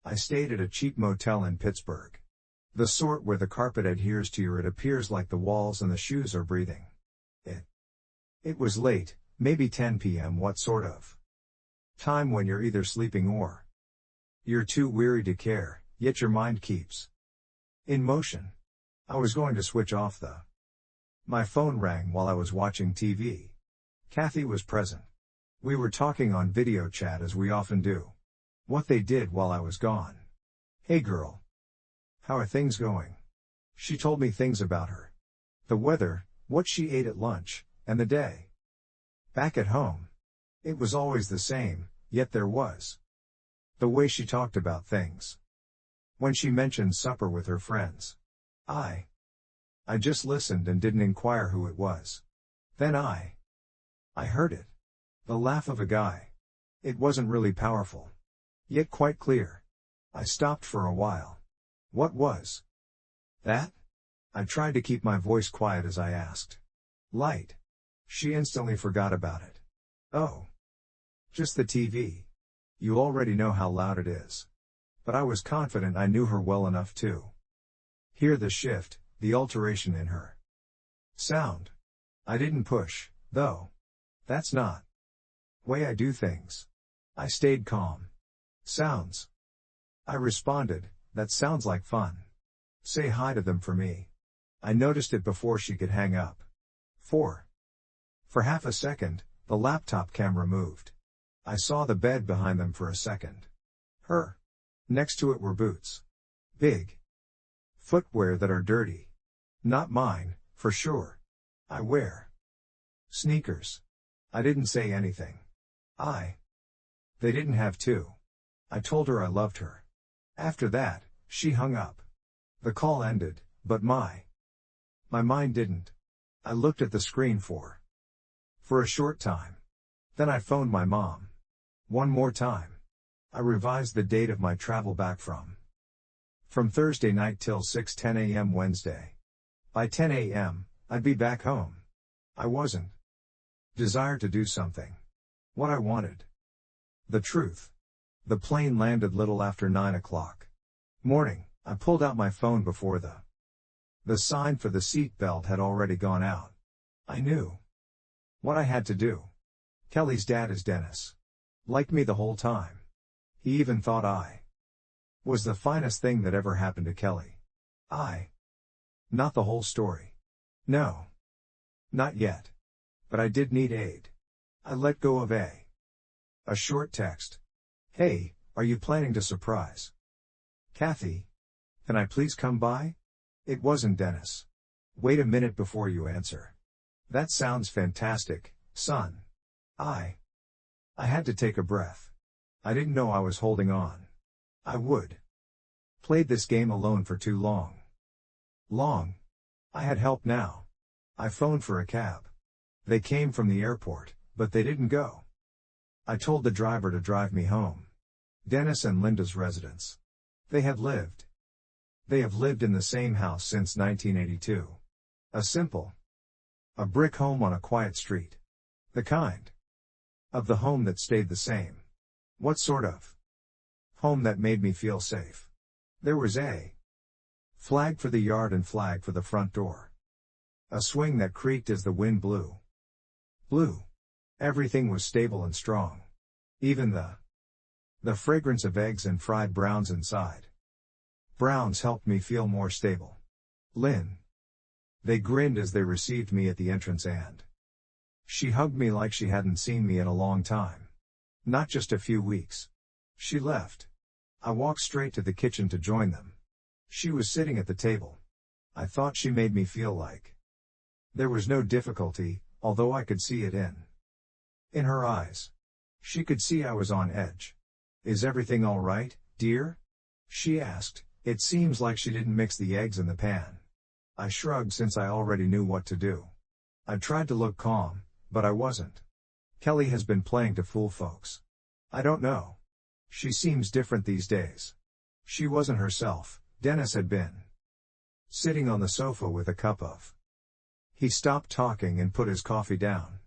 I stayed at a cheap motel in Pittsburgh. The sort where the carpet adheres to you. It appears like the walls and the shoes are breathing. It was late, maybe 10 p.m. What sort of time when you're either sleeping or you're too weary to care, yet your mind keeps in motion. I was going to switch off my phone rang while I was watching TV. Kathy was present. We were talking on video chat as we often do. What they did while I was gone. Hey girl. How are things going? She told me things about her. The weather, what she ate at lunch, and the day. Back at home. It was always the same, yet there was the way she talked about things. When she mentioned supper with her friends. I just listened and didn't inquire who it was. Then I heard it. The laugh of a guy. It wasn't really powerful. Yet quite clear. I stopped for a while. What was that? I tried to keep my voice quiet as I asked. Light. She instantly forgot about it. Oh. Just the TV. You already know how loud it is. But I was confident I knew her well enough to hear the shift, the alteration in her sound. I didn't push, though. That's not way I do things. I stayed calm. Sounds. I responded, that sounds like fun. Say hi to them for me. I noticed it before she could hang up. For half a second, the laptop camera moved. I saw the bed behind them for a second. Next to it were boots. Big footwear that are dirty. Not mine, for sure. I wear sneakers. I didn't say anything. They didn't have to. I told her I loved her. After that, she hung up. The call ended, but my mind didn't. I looked at the screen for a short time. Then I phoned my mom. One more time. I revised the date of my travel back from Thursday night till 6:10 a.m. Wednesday. By 10 a.m., I'd be back home. I wasn't desired to do something. What I wanted. The truth. The plane landed little after 9 o'clock. Morning. I pulled out my phone before the sign for the seat belt had already gone out. I knew what I had to do. Kelly's dad is Dennis. Liked me the whole time. He even thought I was the finest thing that ever happened to Kelly. Not the whole story. No. Not yet. But I did need aid. I let go of a short text. Hey, are you planning to surprise Kathy? Can I please come by? It wasn't Dennis. Wait a minute before you answer. That sounds fantastic, son. I had to take a breath. I didn't know I was holding on. I would. Played this game alone for too long. I had help now. I phoned for a cab. They came from the airport, but they didn't go. I told the driver to drive me home. Dennis and Linda's residence. They have lived in the same house since 1982. A brick home on a quiet street. The kind of the home that stayed the same. What sort of home that made me feel safe? There was a flag for the yard and flag for the front door. A swing that creaked as the wind blew. Everything was stable and strong. Even the fragrance of eggs and fried browns inside. Browns helped me feel more stable. Lynn. They grinned as they received me at the entrance and she hugged me like she hadn't seen me in a long time. Not just a few weeks. She left. I walked straight to the kitchen to join them. She was sitting at the table. I thought she made me feel like there was no difficulty, although I could see it in her eyes. She could see I was on edge. Is everything all right, dear? She asked. It seems like she didn't mix the eggs in the pan. I shrugged since I already knew what to do. I tried to look calm, but I wasn't. Kelly has been playing to fool folks. I don't know. She seems different these days. She wasn't herself. Dennis had been sitting on the sofa with a cup of. He stopped talking and put his coffee down.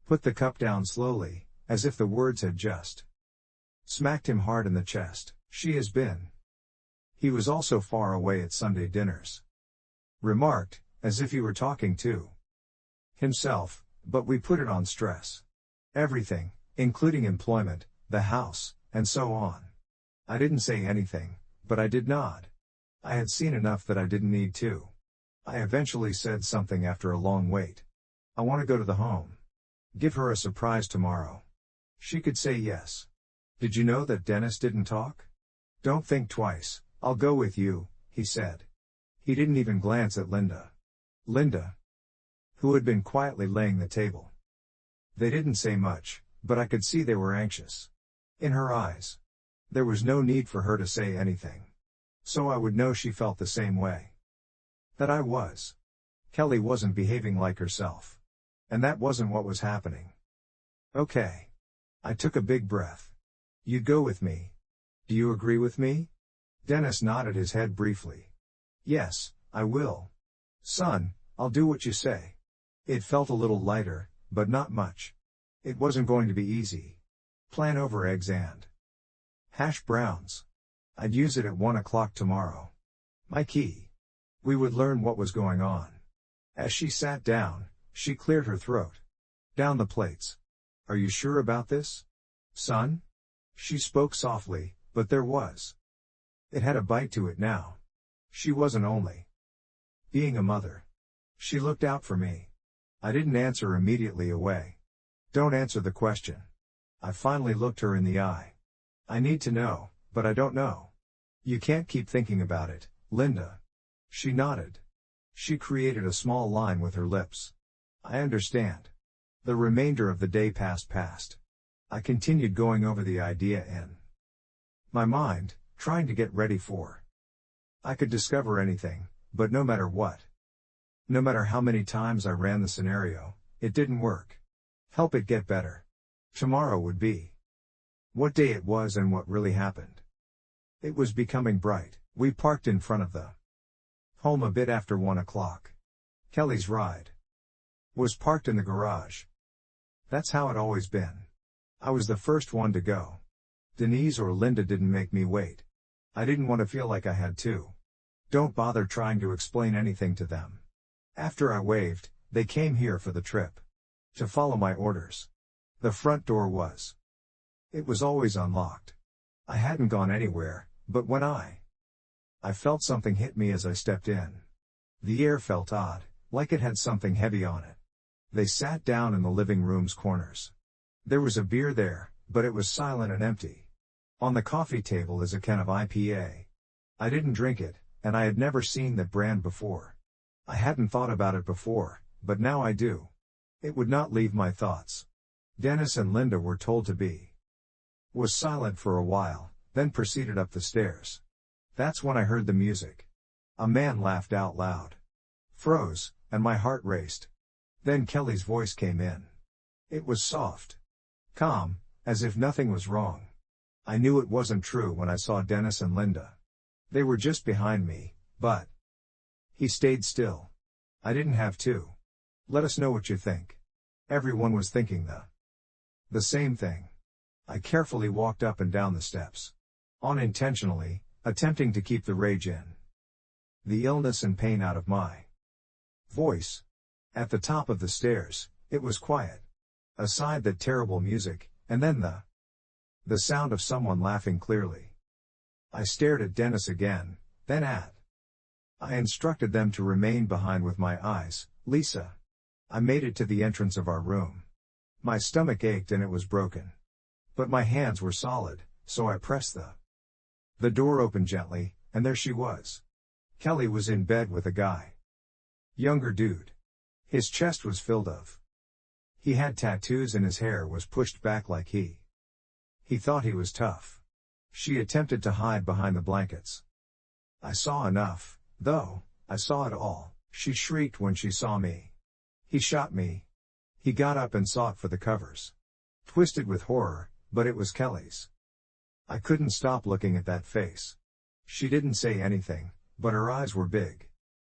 Put the cup down slowly, as if the words had just smacked him hard in the chest. She has been. He was also far away at Sunday dinners. Remarked, as if he were talking to himself, but we put it on stress. Everything, including employment, the house, and so on. I didn't say anything, but I did nod. I had seen enough that I didn't need to. I eventually said something after a long wait. I want to go to the home. Give her a surprise tomorrow. She could say yes. Did you know that Dennis didn't talk? Don't think twice, I'll go with you, he said. He didn't even glance at Linda. Linda, who had been quietly laying the table. They didn't say much, but I could see they were anxious. In her eyes. There was no need for her to say anything. So I would know she felt the same way. That I was. Kelly wasn't behaving like herself. And that wasn't what was happening. Okay. I took a big breath. You'd go with me. Do you agree with me? Dennis nodded his head briefly. Yes, I will. Son, I'll do what you say. It felt a little lighter, but not much. It wasn't going to be easy. Plan over eggs and hash browns. I'd use it at 1 o'clock tomorrow. My key. We would learn what was going on. As she sat down, she cleared her throat. Down the plates. Are you sure about this? Son? She spoke softly, but there was. It had a bite to it now. She wasn't only being a mother. She looked out for me. I didn't answer immediately away. Don't answer the question. I finally looked her in the eye. I need to know, but I don't know. You can't keep thinking about it, Linda. She nodded. She created a small line with her lips. I understand. The remainder of the day passed. I continued going over the idea in my mind, trying to get ready for. I could discover anything, but no matter what. No matter how many times I ran the scenario, it didn't work. Help it get better. Tomorrow would be what day it was and what really happened. It was becoming bright. We parked in front of the home a bit after 1 o'clock. Kelly's ride was parked in the garage. That's how it always been. I was the first one to go. Denise or Linda didn't make me wait. I didn't want to feel like I had to. Don't bother trying to explain anything to them. After I waved, they came here for the trip. To follow my orders. The front door was. It was always unlocked. I hadn't gone anywhere, but when I felt something hit me as I stepped in. The air felt odd, like it had something heavy on it. They sat down in the living room's corners. There was a beer there, but it was silent and empty. On the coffee table is a can of IPA. I didn't drink it, and I had never seen that brand before. I hadn't thought about it before, but now I do. It would not leave my thoughts. Dennis and Linda were told to be. Was silent for a while, then proceeded up the stairs. That's when I heard the music. A man laughed out loud. Froze, and my heart raced. Then Kelly's voice came in. It was soft. Calm, as if nothing was wrong. I knew it wasn't true when I saw Dennis and Linda. They were just behind me, but he stayed still. I didn't have to. Let us know what you think. Everyone was thinking the same thing. I carefully walked up and down the steps. Unintentionally, attempting to keep the rage in. The illness and pain out of my voice. At the top of the stairs, it was quiet. Aside that terrible music, and then the sound of someone laughing clearly. I stared at Dennis again, then at. I instructed them to remain behind with my eyes. Lisa. I made it to the entrance of our room. My stomach ached and it was broken. But my hands were solid, so I pressed the door open gently, and there she was. Kelly was in bed with a guy. Younger dude. His chest was filled of. He had tattoos and his hair was pushed back like he thought he was tough. She attempted to hide behind the blankets. I saw enough, though. I saw it all. She shrieked when she saw me. He shot me. He got up and sought for the covers. Twisted with horror, but it was Kelly's. I couldn't stop looking at that face. She didn't say anything, but her eyes were big.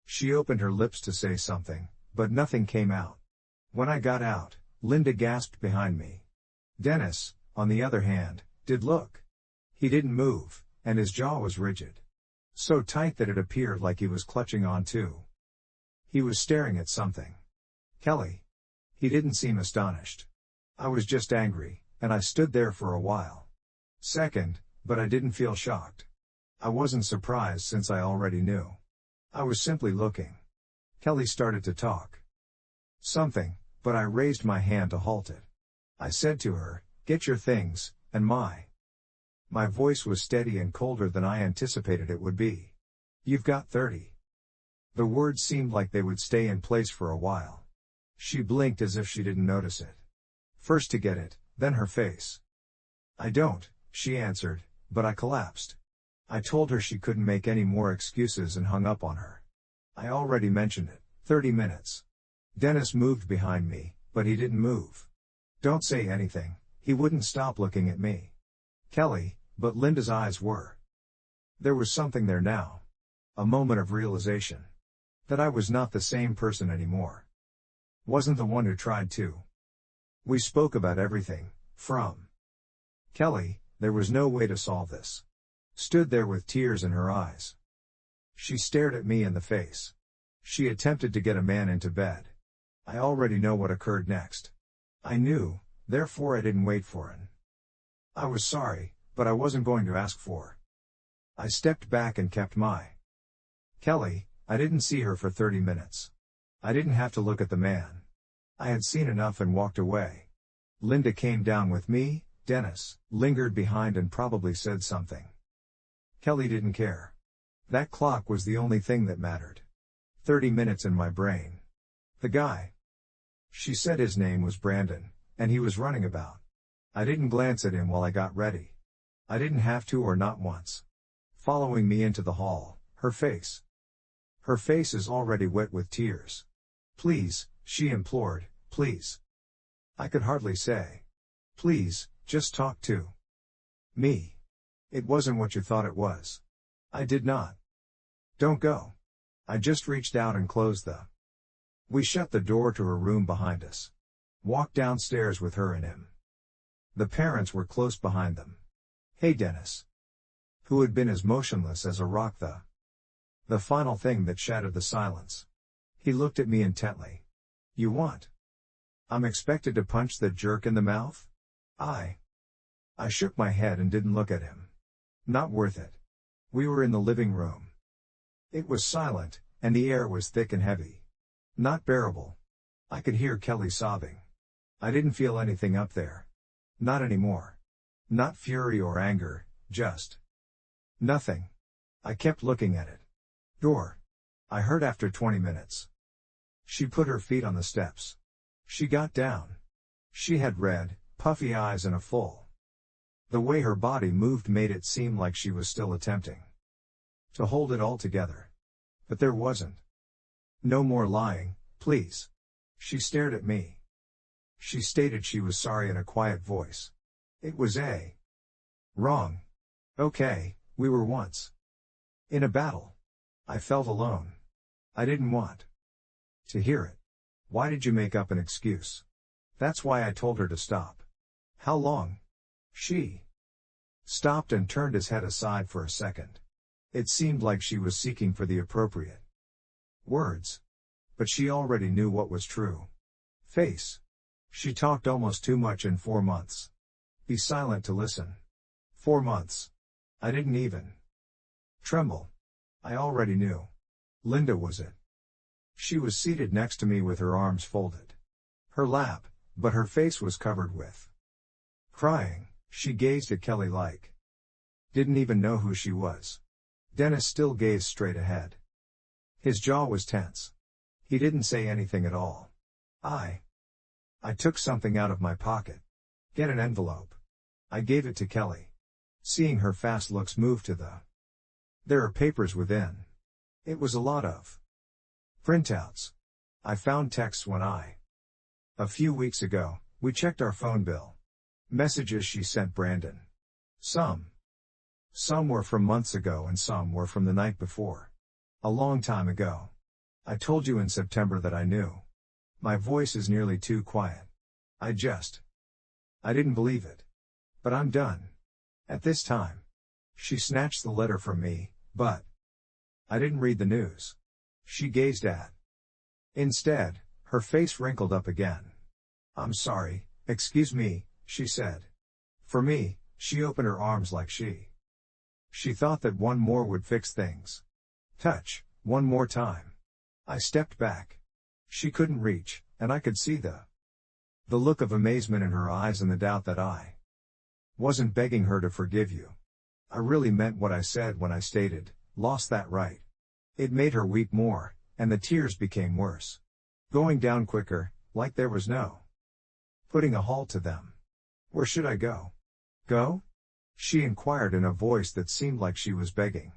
She opened her lips to say something, but nothing came out. When I got out, Linda gasped behind me. Dennis, on the other hand, did look. He didn't move, and his jaw was rigid. So tight that it appeared like he was clutching on too. He was staring at something. Kelly. He didn't seem astonished. I was just angry, and I stood there for a while. Second, but I didn't feel shocked. I wasn't surprised since I already knew. I was simply looking. Kelly started to talk. Something, but I raised my hand to halt it. I said to her, "Get your things," and My voice was steady and colder than I anticipated it would be. "You've got 30. The words seemed like they would stay in place for a while. She blinked as if she didn't notice it. First to get it, then her face. "I don't," she answered, but I collapsed. I told her she couldn't make any more excuses and hung up on her. I already mentioned it, 30 minutes. Dennis moved behind me, but he didn't move. Don't say anything, he wouldn't stop looking at me. Kelly, but Linda's eyes were. There was something there now. A moment of realization. That I was not the same person anymore. Wasn't the one who tried to. We spoke about everything, from Kelly, there was no way to solve this. Stood there with tears in her eyes. She stared at me in the face. She attempted to get a man into bed. I already know what occurred next. I knew, therefore I didn't wait for it. I was sorry, but I wasn't going to ask for. I stepped back and kept my Kelly. I didn't see her for 30 minutes. I didn't have to look at the man. I had seen enough and walked away. Linda came down with me, Dennis lingered behind and probably said something. Kelly didn't care. That clock was the only thing that mattered. 30 minutes in my brain. The guy. She said his name was Brandon, and he was running about. I didn't glance at him while I got ready. I didn't have to or not once. Following me into the hall, her face. Her face is already wet with tears. "Please," she implored, "please." I could hardly say. "Please, just talk to me. It wasn't what you thought it was." I did not. "Don't go." I just reached out and closed the. We shut the door to her room behind us. Walked downstairs with her and him. The parents were close behind them. "Hey Dennis." Who had been as motionless as a rock the final thing that shattered the silence. He looked at me intently. "You want?" I'm expected to punch that jerk in the mouth? I shook my head and didn't look at him. Not worth it. We were in the living room. It was silent, and the air was thick and heavy. Not bearable. I could hear Kelly sobbing. I didn't feel anything up there. Not anymore. Not fury or anger, just nothing. I kept looking at it. Door. I heard after 20 minutes. She put her feet on the steps. She got down. She had red, puffy eyes and a full. The way her body moved made it seem like she was still attempting to hold it all together. But there wasn't. "No more lying, please." She stared at me. She stated she was sorry in a quiet voice. It was wrong. Okay, we were once in a battle. I felt alone. I didn't want to hear it. "Why did you make up an excuse?" That's why I told her to stop. "How long?" She stopped and turned his head aside for a second. It seemed like she was seeking for the appropriate words. But she already knew what was true. Face. She talked almost too much in 4 months. Be silent to listen. 4 months. I didn't even tremble. I already knew. Linda was it. She was seated next to me with her arms folded. Her lap, but her face was covered with crying. She gazed at Kelly like didn't even know who she was. Dennis still gazed straight ahead. His jaw was tense. He didn't say anything at all. I took something out of my pocket. "Get an envelope." I gave it to Kelly. Seeing her fast looks move to there are papers within. It was a lot of printouts. I found texts when a few weeks ago, we checked our phone bill. Messages she sent Brandon. Some were from months ago and some were from the night before. A long time ago. "I told you in September that I knew." My voice is nearly too quiet. I didn't believe it. But I'm done. At this time. She snatched the letter from me, but I didn't read the news she gazed at. Instead, her face wrinkled up again. "I'm sorry, excuse me," she said. For me, she opened her arms like she thought that one more would fix things. Touch, one more time. I stepped back. She couldn't reach, and I could see the look of amazement in her eyes and the doubt that I wasn't begging her to forgive you. I really meant what I said when I stated, "Lost that right." It made her weep more, and the tears became worse. Going down quicker, like there was no putting a halt to them. "Where should I go?" "Go?" she inquired in a voice that seemed like she was begging.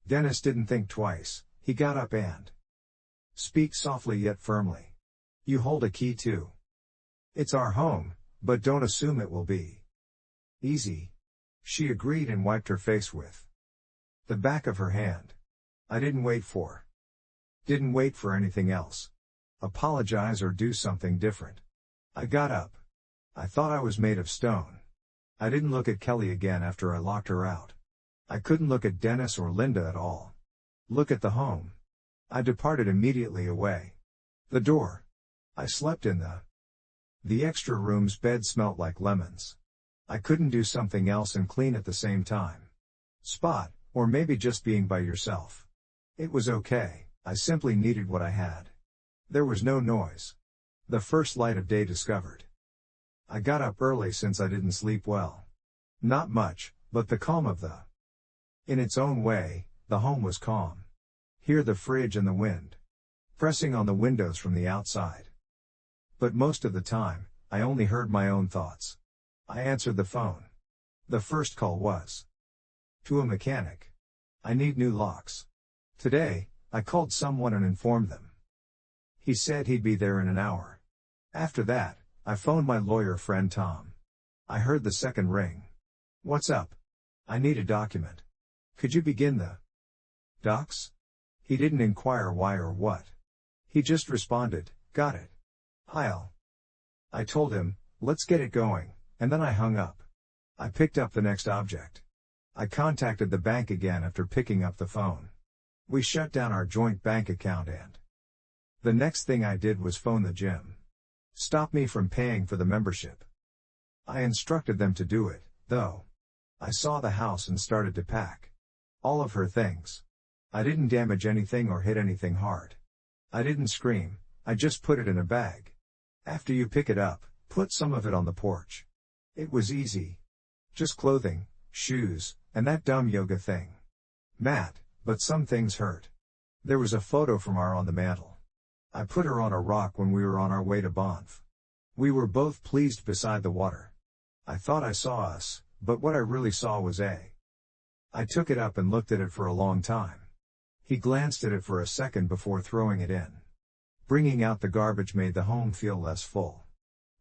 Dennis didn't think twice. He got up and speak softly yet firmly. "You hold a key too. It's our home, but don't assume it will be easy." She agreed and wiped her face with the back of her hand. I didn't wait for anything else. Apologize or do something different. I got up. I thought I was made of stone. I didn't look at Kelly again after I locked her out. I couldn't look at Dennis or Linda at all. Look at the home. I departed immediately away. The door. I slept in the extra room's bed smelt like lemons. I couldn't do something else and clean at the same time. Spot, or maybe just being by yourself. It was okay, I simply needed what I had. There was no noise. The first light of day discovered. I got up early since I didn't sleep well. Not much, but the calm of in its own way, the home was calm. Hear the fridge and the wind pressing on the windows from the outside. But most of the time, I only heard my own thoughts. I answered the phone. The first call was to a mechanic. I need new locks. Today, I called someone and informed them. He said he'd be there in an hour. After that, I phoned my lawyer friend Tom. I heard the second ring. "What's up?" "I need a document." "Could you begin the docs?" He didn't inquire why or what. He just responded, "Got it. I told him, "Let's get it going," and then I hung up. I picked up the next object. I contacted the bank again after picking up the phone. We shut down our joint bank account and the next thing I did was phone the gym. Stop me from paying for the membership. I instructed them to do it, though. I saw the house and started to pack all of her things. I didn't damage anything or hit anything hard. I didn't scream, I just put it in a bag. After you pick it up, put some of it on the porch. It was easy. Just clothing, shoes, and that dumb yoga thing. Matt, but some things hurt. There was a photo from her on the mantle. I put her on a rock when we were on our way to Banff. We were both pleased beside the water. I thought I saw us, but what I really saw was I took it up and looked at it for a long time. He glanced at it for a second before throwing it in. Bringing out the garbage made the home feel less full.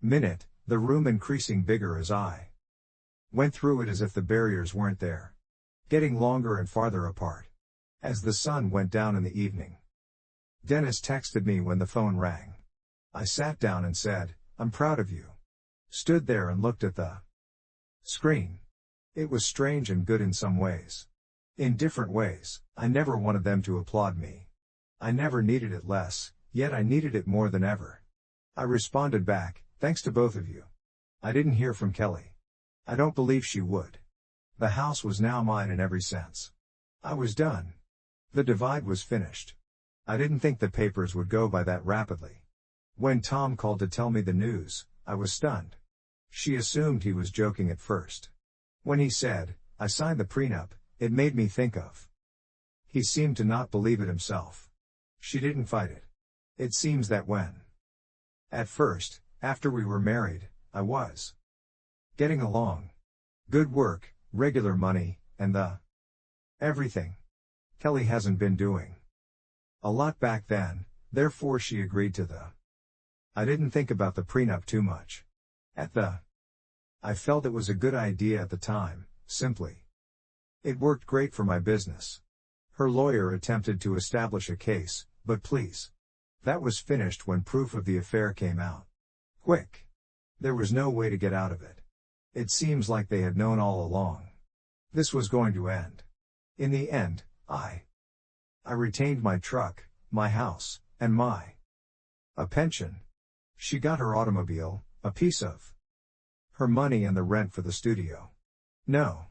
Minute, the room increasing bigger as I went through it as if the barriers weren't there. Getting longer and farther apart. As the sun went down in the evening. Dennis texted me when the phone rang. I sat down and said, "I'm proud of you." Stood there and looked at the screen. It was strange and good in some ways. In different ways, I never wanted them to applaud me. I never needed it less, yet I needed it more than ever. I responded back, "Thanks to both of you." I didn't hear from Kelly. I don't believe she would. The house was now mine in every sense. I was done. The divide was finished. I didn't think the papers would go by that rapidly. When Tom called to tell me the news, I was stunned. She assumed he was joking at first. When he said, "I signed the prenup," it made me think of. He seemed to not believe it himself. She didn't fight it. It seems that when at first, after we were married, I was getting along. Good work, regular money, and the everything. Kelly hasn't been doing a lot back then, therefore she agreed to the I didn't think about the prenup too much. I felt it was a good idea at the time, simply. It worked great for my business. Her lawyer attempted to establish a case, but please. That was finished when proof of the affair came out. Quick. There was no way to get out of it. It seems like they had known all along. This was going to end. In the end, I retained my truck, my house, and a pension. She got her automobile, a piece of her money and the rent for the studio. No.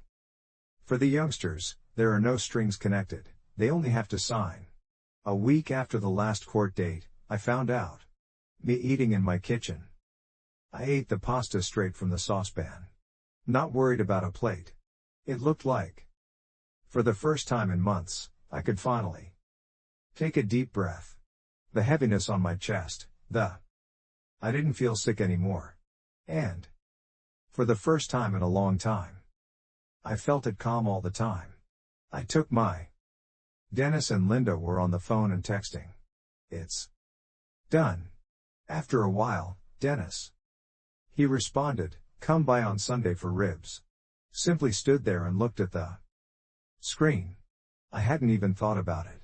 For the youngsters, there are no strings connected, they only have to sign. A week after the last court date, I found out. Me eating in my kitchen. I ate the pasta straight from the saucepan. Not worried about a plate. It looked like, for the first time in months, I could finally take a deep breath. The heaviness on my chest, I didn't feel sick anymore. And, for the first time in a long time, I felt it calm all the time. I took Dennis and Linda were on the phone and texting. It's done. After a while, Dennis. He responded, come by on Sunday for ribs. Simply stood there and looked at the screen. I hadn't even thought about it.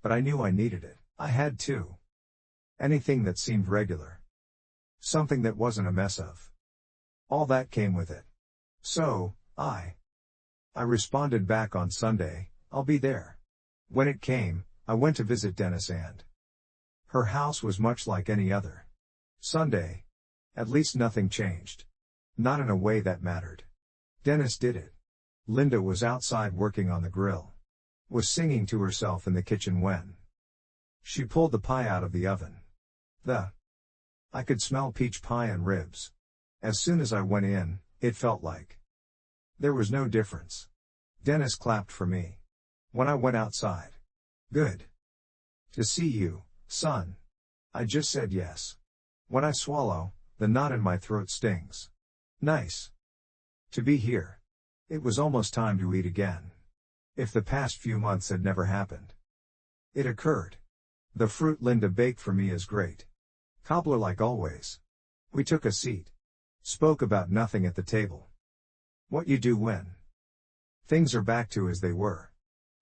But I knew I needed it. I had to. Anything that seemed regular. Something that wasn't a mess of. All that came with it. So, I responded back on Sunday, I'll be there. When it came, I went to visit Dennis and her house was much like any other Sunday. At least nothing changed. Not in a way that mattered. Dennis did it. Linda was outside working on the grill. Was singing to herself in the kitchen when she pulled the pie out of the oven. I could smell peach pie and ribs. As soon as I went in, it felt like there was no difference. Dennis clapped for me. When I went outside. Good to see you, son. I just said yes. When I swallow, the knot in my throat stings. Nice to be here. It was almost time to eat again. If the past few months had never happened. It occurred. The fruit Linda baked for me is great. Cobbler like always. We took a seat. Spoke about nothing at the table. What you do when things are back to as they were.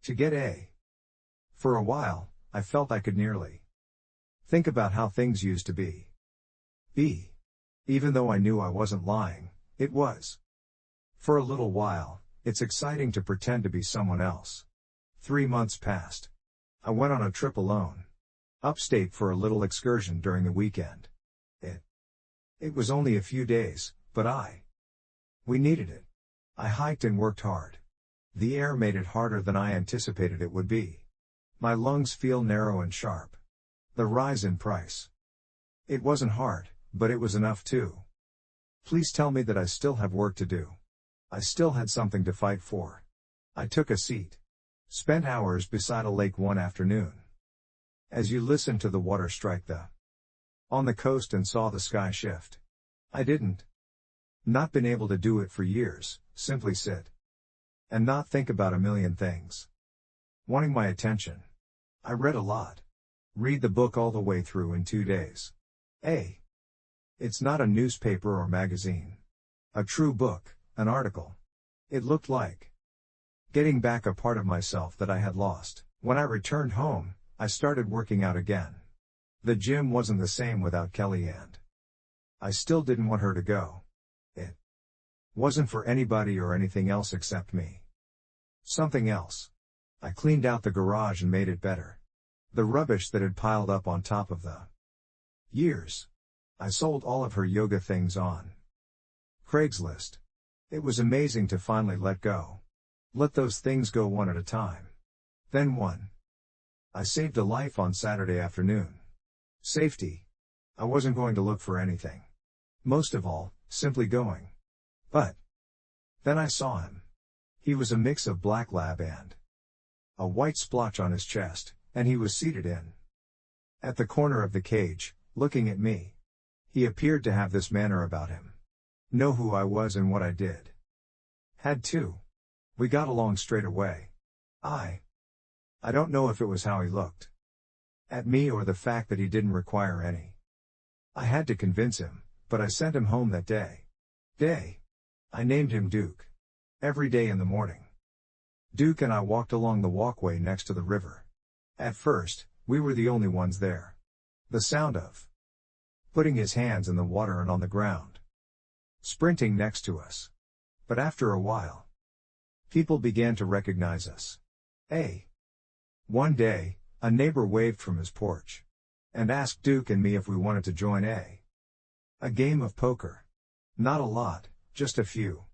To get a. For a while, I felt I could nearly think about how things used to be. Even though I knew I wasn't lying, it was. For a little while, it's exciting to pretend to be someone else. 3 months passed. I went on a trip alone. Upstate for a little excursion during the weekend. It was only a few days, but we needed it. I hiked and worked hard. The air made it harder than I anticipated it would be. My lungs feel narrow and sharp. The rise in price. It wasn't hard, but it was enough too. Please tell me that I still have work to do. I still had something to fight for. I took a seat. Spent hours beside a lake one afternoon. As you listened to the water strike on the coast and saw the sky shift. I didn't. Not been able to do it for years, simply sit. And not think about a million things. Wanting my attention. I read a lot. Read the book all the way through in 2 days. It's not a newspaper or magazine. A true book, an article. It looked like getting back a part of myself that I had lost. When I returned home, I started working out again. The gym wasn't the same without Kelly and I still didn't want her to go. It wasn't for anybody or anything else except me. Something else. I cleaned out the garage and made it better. The rubbish that had piled up on top of the years. I sold all of her yoga things on Craigslist. It was amazing to finally let go. Let those things go one at a time. Then one. I saved a life on Saturday afternoon. Safety. I wasn't going to look for anything. Most of all, simply going. But then I saw him. He was a mix of black lab and a white splotch on his chest, and he was seated at the corner of the cage, looking at me. He appeared to have this manner about him. Know who I was and what I did. Had to. We got along straight away. I don't know if it was how he looked at me or the fact that he didn't require any. I had to convince him, but I sent him home that day. I named him Duke. Every day in the morning. Duke and I walked along the walkway next to the river. At first, we were the only ones there. The sound of putting his hands in the water and on the ground. Sprinting next to us. But after a while, People began to recognize us. One day, a neighbor waved from his porch and asked Duke and me if we wanted to join a game of poker. Not a lot, just a few.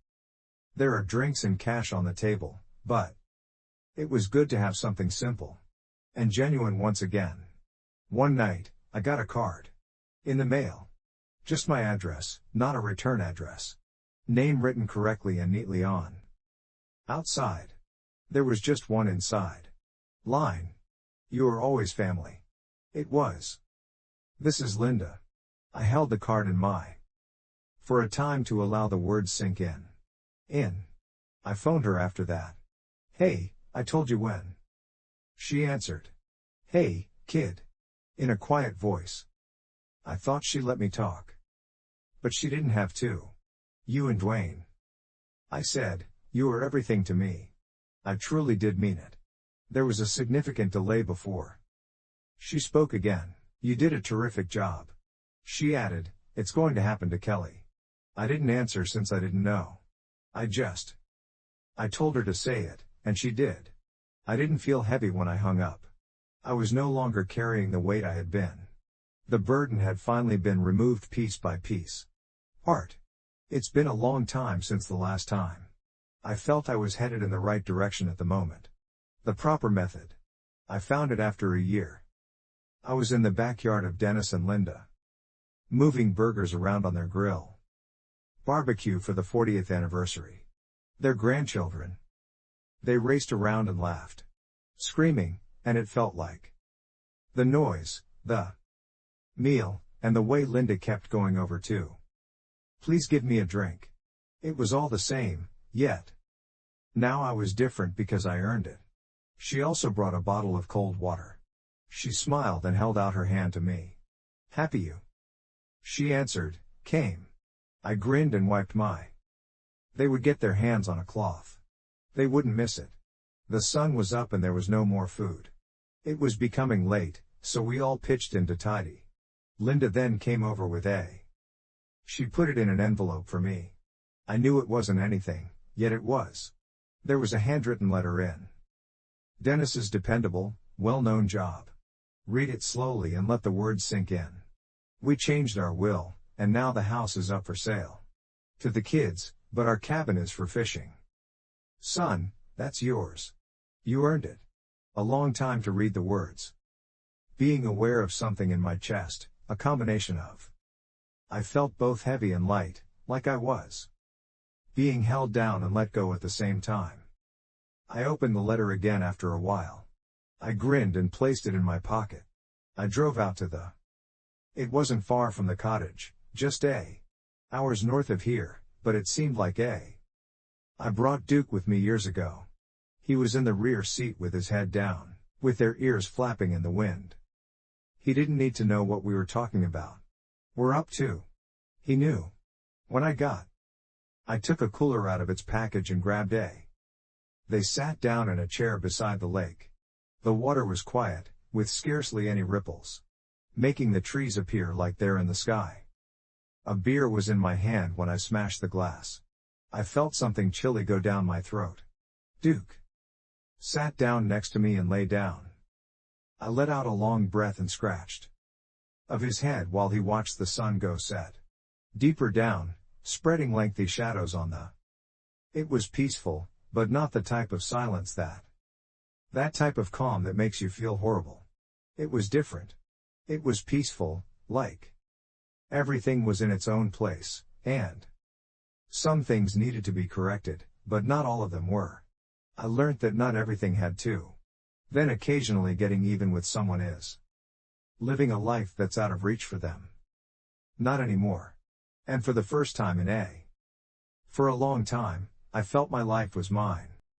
There are drinks and cash on the table, but it was good to have something simple and genuine once again. One night, I got a card in the mail. Just my address, not a return address. Name written correctly and neatly on. Outside. There was just one inside. Line. You are always family. It was. This is Linda. I held the card in my for a time to allow the words sink in. I phoned her after that. Hey, I told you when. She answered. Hey, kid. In a quiet voice. I thought she let me talk. But she didn't have to. You and Dwayne. I said, you are everything to me. I truly did mean it. There was a significant delay before she spoke again. You did a terrific job. She added, it's going to happen to Kelly. I didn't answer since I didn't know. I told her to say it, and she did. I didn't feel heavy when I hung up. I was no longer carrying the weight I had been. The burden had finally been removed piece by piece. It's been a long time since the last time I felt I was headed in the right direction at the moment. The proper method. I found it after a year. I was in the backyard of Dennis and Linda, moving burgers around on their grill. Barbecue for the 40th anniversary. Their grandchildren. They raced around and laughed, screaming, and it felt like the noise, the meal, and the way Linda kept going over too. Please give me a drink. It was all the same, yet now I was different because I earned it. She also brought a bottle of cold water. She smiled and held out her hand to me. Happy you? She answered, came. I grinned and wiped my. They would get their hands on a cloth. They wouldn't miss it. The sun was up and there was no more food. It was becoming late, so we all pitched in to tidy. Linda then came over with She put it in an envelope for me. I knew it wasn't anything, yet it was. There was a handwritten letter in. Dennis's dependable, well-known job. Read it slowly and let the words sink in. We changed our will, and now the house is up for sale. To the kids, but our cabin is for fishing. Son, that's yours. You earned it. A long time to read the words. Being aware of something in my chest, a combination of. I felt both heavy and light, like I was being held down and let go at the same time. I opened the letter again after a while. I grinned and placed it in my pocket. I drove out to the. It wasn't far from the cottage, just hours north of here, but it seemed like I brought Duke with me years ago. He was in the rear seat with his head down, with their ears flapping in the wind. He didn't need to know what we were talking about. We're up to. He knew. When I took a cooler out of its package and grabbed They sat down in a chair beside the lake. The water was quiet, with scarcely any ripples, making the trees appear like they're in the sky. A beer was in my hand when I smashed the glass. I felt something chilly go down my throat. Duke sat down next to me and lay down. I let out a long breath and scratched of his head while he watched the sun go set deeper down, spreading lengthy shadows on the. It was peaceful, but not the type of silence that type of calm that makes you feel horrible. It was different. It was peaceful, like everything was in its own place, and some things needed to be corrected, but not all of them were. I learnt that not everything had to. Then occasionally getting even with someone is living a life that's out of reach for them. Not anymore. And for the first time in for a long time, I felt my life was mine.